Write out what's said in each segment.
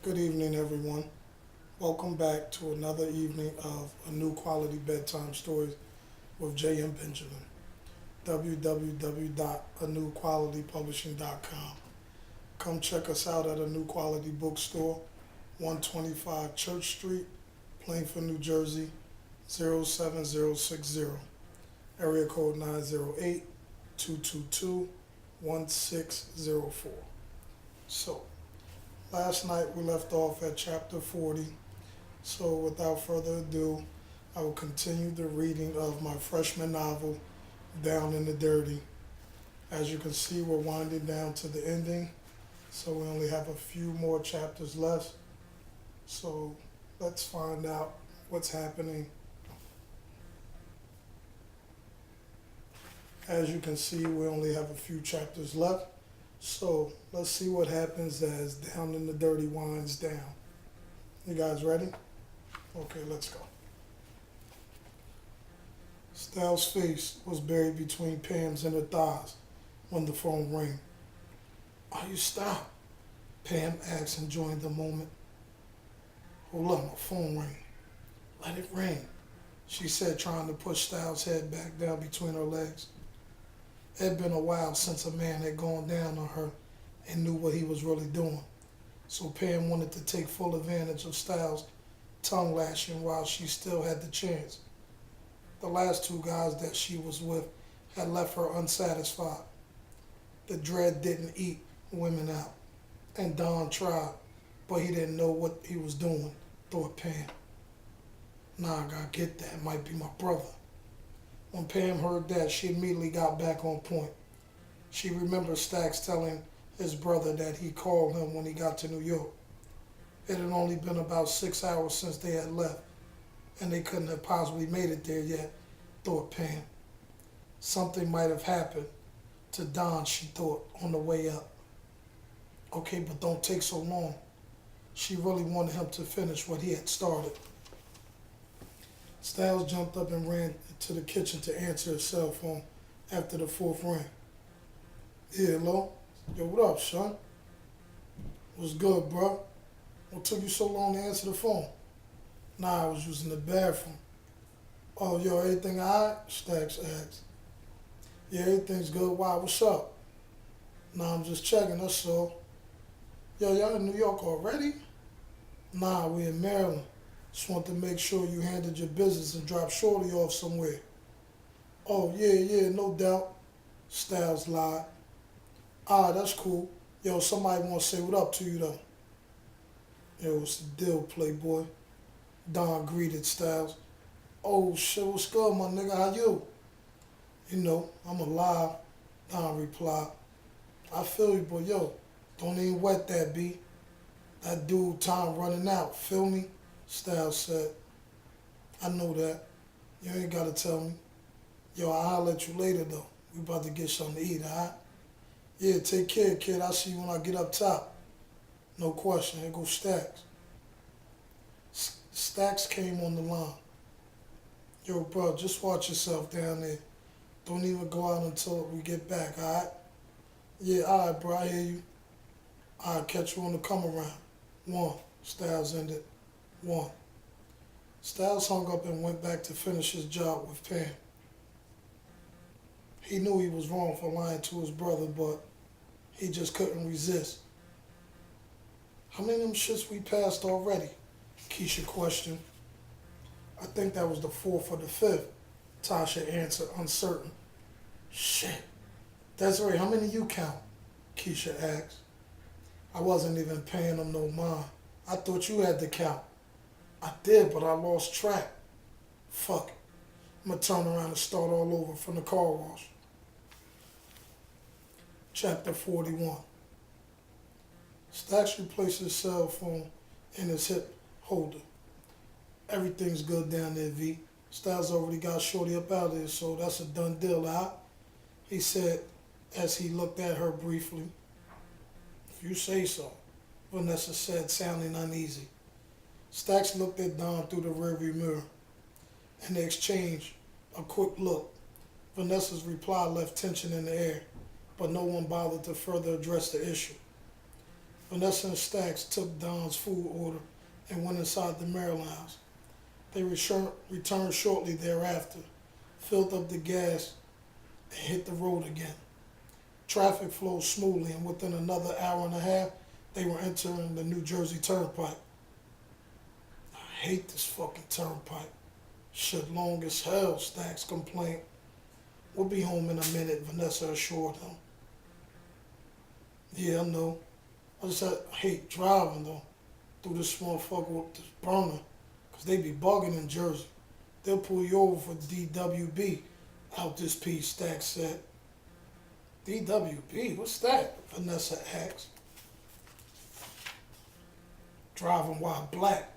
Good evening, everyone. Welcome back to another evening of a new quality bedtime stories with J.M. Benjamin. www.anewqualitypublishing.com. Come check us out at a new quality bookstore, 125 Church Street, Plainfield, New Jersey, 07060. Area code 908 222 1604. So, last night we left off at chapter 40. So, without further ado, I will continue the reading of my freshman novel, Down in the Dirty. As you can see, we're winding down to the ending, so we only have a few more chapters left. So, let's find out what's happening. As you can see, we only have a few chapters left. So, let's see what happens as Down in the Dirty winds down. You guys ready? Okay, let's go. Stell's face was buried between Pam's and her thighs when the phone rang. Are you stopped? Pam asked, enjoying the moment. Hold up, my phone rang. Let it ring, she said, trying to push Styles' head back down between her legs. It had been a while since a man had gone down on her and knew what he was really doing. So Pam wanted to take full advantage of Styles' tongue lashing while she still had the chance. The last two guys that she was with had left her unsatisfied. The dread didn't eat women out, and Don tried, but he didn't know what he was doing, thought Pam. Nah, I gotta get that. It might be my brother. When Pam heard that, she immediately got back on point. She remembered Stacks telling his brother that he called him when he got to New York. It had only been about 6 hours since they had left, and they couldn't have possibly made it there yet, thought Pam. Something might have happened to Don, she thought, on the way up. Okay, but don't take so long. She really wanted him to finish what he had started. Styles jumped up and ran to the kitchen to answer his cell phone after the fourth ring. Yeah, hello? Yo, what up, son? What's good, bro? What took you so long to answer the phone? Nah, I was using the bathroom. Oh, yo, everything all right? Stacks asked. Yeah, everything's good. Why, what's up? Nah, I'm just checking, that's all. Yo, y'all in New York already? Nah, we in Maryland. Just want to make sure you handled your business and dropped Shorty off somewhere. Oh, yeah, no doubt. Styles lied. Ah, that's cool. Yo, somebody want to say what up to you, though. Yo, what's the deal, playboy? Don greeted Styles. Oh, shit, what's good, my nigga? How you? You know, I'm alive, Don replied. I feel you, but yo, don't even wet that, B. That dude, time running out, feel me? Styles said. I know that. You ain't gotta tell me. Yo, I'll holler at you later, though. We about to get something to eat, alright? Yeah, take care, kid. I'll see you when I get up top. No question. Here goes Stacks. Stacks came on the line. Yo, bro, just watch yourself down there. Don't even go out until we get back, alright? Yeah, alright, bro. I hear you. I'll catch you on the come around. One. Styles ended. One. Styles hung up and went back to finish his job with Pam. He knew he was wrong for lying to his brother, but he just couldn't resist. How many of them shits we passed already? Keisha questioned. I think that was the fourth or the fifth, Tasha answered, uncertain. Shit. Desiree, how many you count? Keisha asked. I wasn't even paying them no mind. I thought you had to count. I did, but I lost track. Fuck it. I'm gonna turn around and start all over from the car wash. Chapter 41. Stacks replaced his cell phone in his hip holder. Everything's good down there, V. Styles already got Shorty up out of there, so that's a done deal, huh? He said as he looked at her briefly. If you say so, Vanessa said, sounding uneasy. Stacks looked at Don through the rearview mirror, and they exchanged a quick look. Vanessa's reply left tension in the air, but no one bothered to further address the issue. Vanessa and Stacks took Don's food order and went inside the Marylands. They returned shortly thereafter, filled up the gas, and hit the road again. Traffic flowed smoothly, and within another hour and a half, they were entering the New Jersey Turnpike. I hate this fucking turnpike. Shit long as hell, Stacks complained. We'll be home in a minute, Vanessa assured him. Yeah, I know. I hate driving though through this motherfucker with this burner. Cause they be bugging in Jersey. They'll pull you over for DWB out this piece, Stacks said. DWB? What's that? Vanessa asked. Driving while black.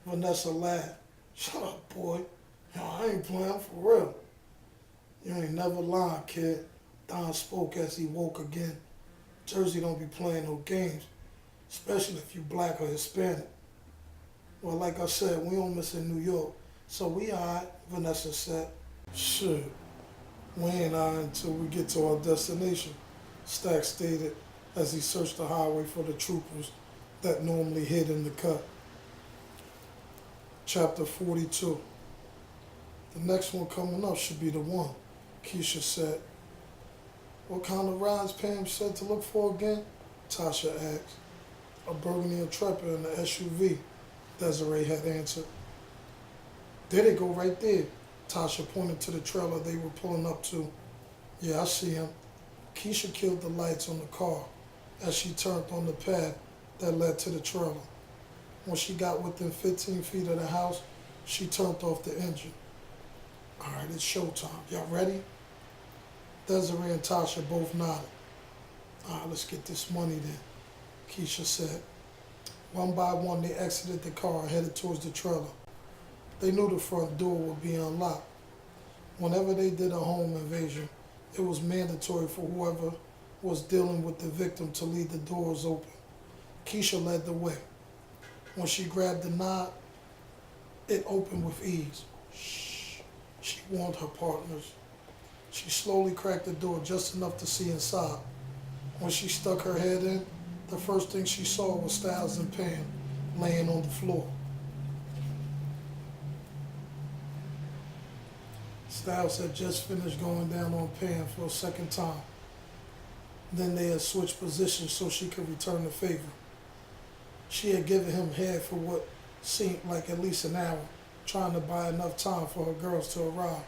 Vanessa laughed. Shut up, boy. No, I ain't playing for real. You ain't never lying, kid. Don spoke as he woke again. Jersey don't be playing no games, especially if you black or Hispanic. Well, like I said, we don't miss in New York, so we alright, Vanessa said. Shit, we ain't alright until we get to our destination, Stack stated as he searched the highway for the troopers that normally hid in the cut. Chapter 42. The next one coming up should be the one, Keisha said. What kind of rides Pam said to look for again? Tasha asked. A burgundy Intrepid and an SUV, Desiree had answered. There they go right there. Tasha pointed to the trailer they were pulling up to. Yeah, I see him. Keisha killed the lights on the car as she turned on the path that led to the trailer. When she got within 15 feet of the house, she turned off the engine. All right, it's showtime. Y'all ready? Desiree and Tasha both nodded. All right, let's get this money then, Keisha said. One by one, they exited the car and headed towards the trailer. They knew the front door would be unlocked. Whenever they did a home invasion, it was mandatory for whoever was dealing with the victim to leave the doors open. Keisha led the way. When she grabbed the knob, it opened with ease. Shh, she warned her partners. She slowly cracked the door just enough to see inside. When she stuck her head in, the first thing she saw was Styles and Pam laying on the floor. Styles had just finished going down on Pam for a second time. Then they had switched positions so she could return the favor. She had given him head for what seemed like at least an hour, trying to buy enough time for her girls to arrive.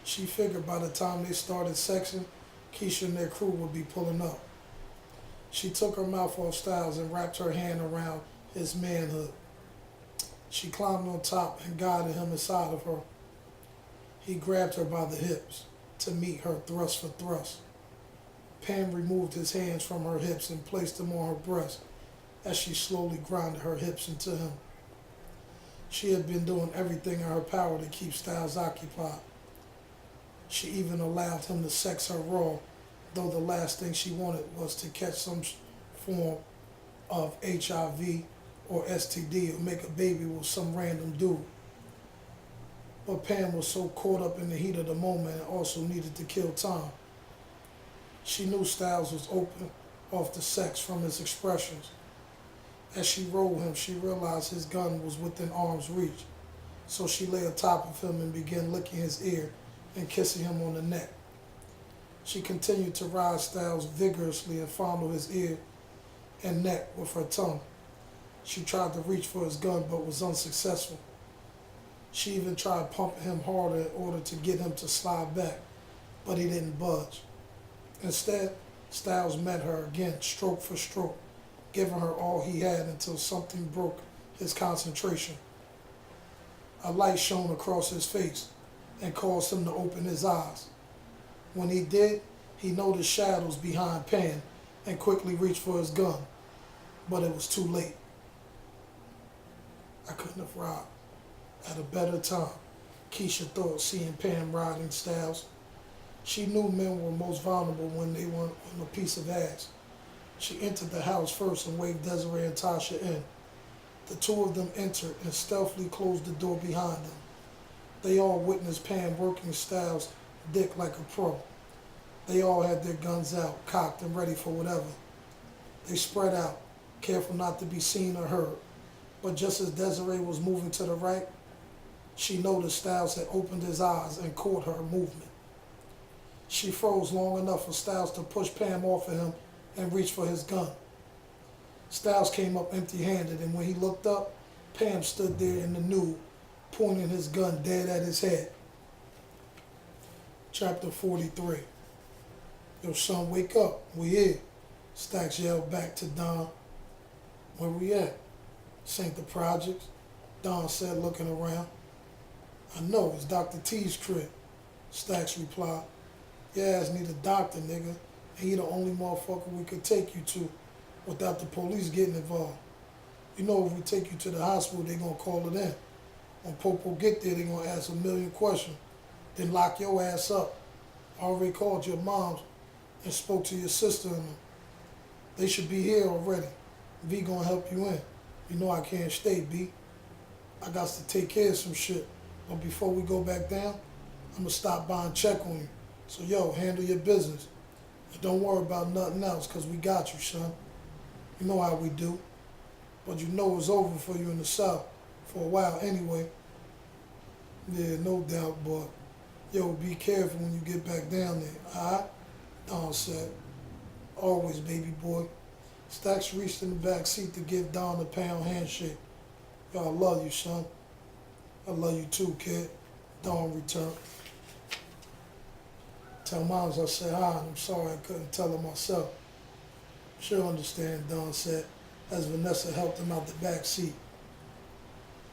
She figured by the time they started sexing, Keisha and their crew would be pulling up. She took her mouth off Styles and wrapped her hand around his manhood. She climbed on top and guided him inside of her. He grabbed her by the hips to meet her thrust for thrust. Pam removed his hands from her hips and placed them on her breast as she slowly grinded her hips into him. She had been doing everything in her power to keep Styles occupied. She even allowed him to sex her raw, though the last thing she wanted was to catch some form of HIV or STD or make a baby with some random dude. But Pam was so caught up in the heat of the moment and also needed to kill time. She knew Styles was open off the sex from his expressions. As she rolled him, she realized his gun was within arm's reach, so she lay atop of him and began licking his ear and kissing him on the neck. She continued to ride Styles vigorously and fondle his ear and neck with her tongue. She tried to reach for his gun but was unsuccessful. She even tried pumping him harder in order to get him to slide back, but he didn't budge. Instead, Styles met her again, stroke for stroke, giving her all he had until something broke his concentration. A light shone across his face and caused him to open his eyes. When he did, he noticed shadows behind Pam and quickly reached for his gun, but it was too late. I couldn't have robbed at a better time, Keisha thought, seeing Pam riding Styles. She knew men were most vulnerable when they were on a piece of ass. She entered the house first and waved Desiree and Tasha in. The two of them entered and stealthily closed the door behind them. They all witnessed Pam working Styles' dick like a pro. They all had their guns out, cocked and ready for whatever. They spread out, careful not to be seen or heard. But just as Desiree was moving to the right, she noticed Styles had opened his eyes and caught her movement. She froze long enough for Styles to push Pam off of him and reach for his gun. Styles came up empty-handed, and when he looked up, Pam stood there in the nude, pointing his gun dead at his head. Chapter 43. Yo, son, wake up. We here. Stacks yelled back to Don. Where we at? This ain't the projects, Don said, looking around. I know, it's Dr. T's crib, Stacks replied. Your ass need a doctor, nigga, and he the only motherfucker we could take you to without the police getting involved. You know, if we take you to the hospital, they gonna call it in. When Popo get there, they gonna ask a million questions, then lock your ass up. I already called your moms and spoke to your sister and them. They should be here already. V gonna help you in. You know I can't stay, B. I got to take care of some shit. But before we go back down, I'm gonna stop by and check on you. So yo, handle your business. And don't worry about nothing else, cause we got you, son. You know how we do. But you know it's over for you in the South. For a while anyway. Yeah, no doubt, but yo, be careful when you get back down there, alright? Don said. Always, baby boy. Stacks reached in the back seat to give Don a pound handshake. Yo, I love you, son. I love you too, kid. Don returned. Tell Moms I said hi, and I'm sorry I couldn't tell her myself. She'll understand, Don said, as Vanessa helped him out the back seat.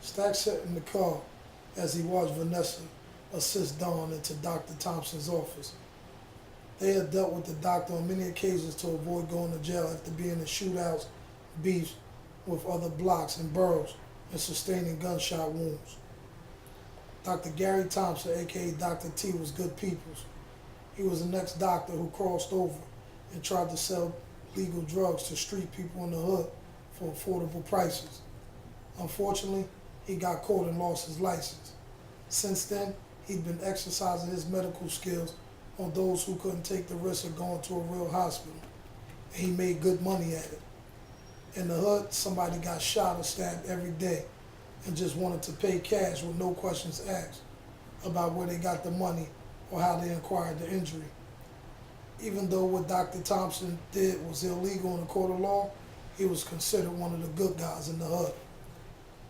Stacks sat in the car as he watched Vanessa assist Don into Dr. Thompson's office. They had dealt with the doctor on many occasions to avoid going to jail after being in shootouts, beefs with other blocks and boroughs, and sustaining gunshot wounds. Dr. Gary Thompson, aka Dr. T, was good people's. He was the next doctor who crossed over and tried to sell legal drugs to street people in the hood for affordable prices. Unfortunately, he got caught and lost his license. Since then, he'd been exercising his medical skills on those who couldn't take the risk of going to a real hospital. And he made good money at it. In the hood, somebody got shot or stabbed every day and just wanted to pay cash with no questions asked about where they got the money or how they acquired the injury. Even though what Dr. Thompson did was illegal in the court of law, he was considered one of the good guys in the hood.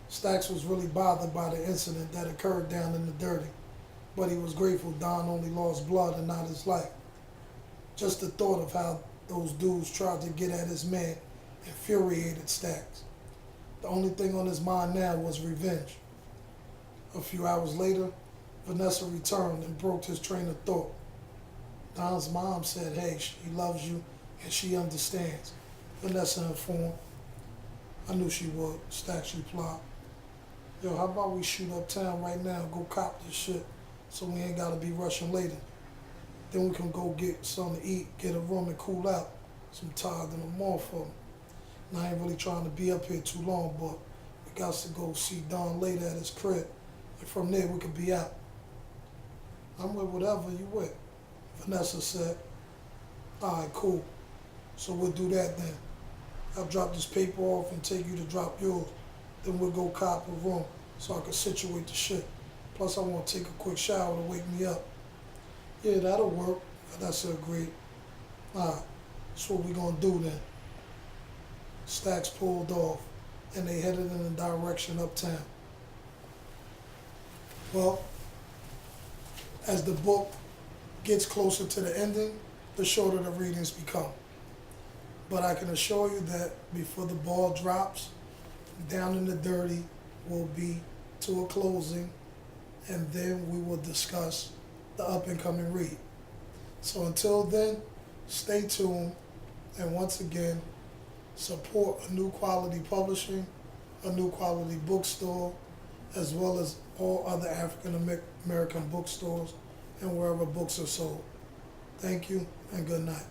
Stacks was really bothered by the incident that occurred down in the dirty, but he was grateful Don only lost blood and not his life. Just the thought of how those dudes tried to get at his man infuriated Stacks. The only thing on his mind now was revenge. A few hours later, Vanessa returned and broke his train of thought. Don's mom said, hey, she loves you and she understands, Vanessa informed. I knew she would, Stacks replied. Yo, how about we shoot uptown right now and go cop this shit so we ain't gotta be rushing later. Then we can go get something to eat, get a room and cool out. I'm tired in the motherfucker. And I ain't really trying to be up here too long, but we got to go see Don later at his crib. And from there we could be out. I'm with whatever you with, Vanessa said. Alright, cool. So we'll do that then. I'll drop this paper off and take you to drop yours. Then we'll go cop a room so I can situate the shit. Plus I want to take a quick shower to wake me up. Yeah, that'll work, Vanessa agreed. Alright, that's what we gonna do then. Stacks pulled off and they headed in the direction uptown. Well, as the book gets closer to the ending, the shorter the readings become. But I can assure you that before the ball drops, Down in the Dirty will be to a closing, and then we will discuss the up and coming read. So until then, stay tuned, and once again, support A New Quality Publishing, A New Quality Bookstore, as well as all other African American bookstores and wherever books are sold. Thank you and good night.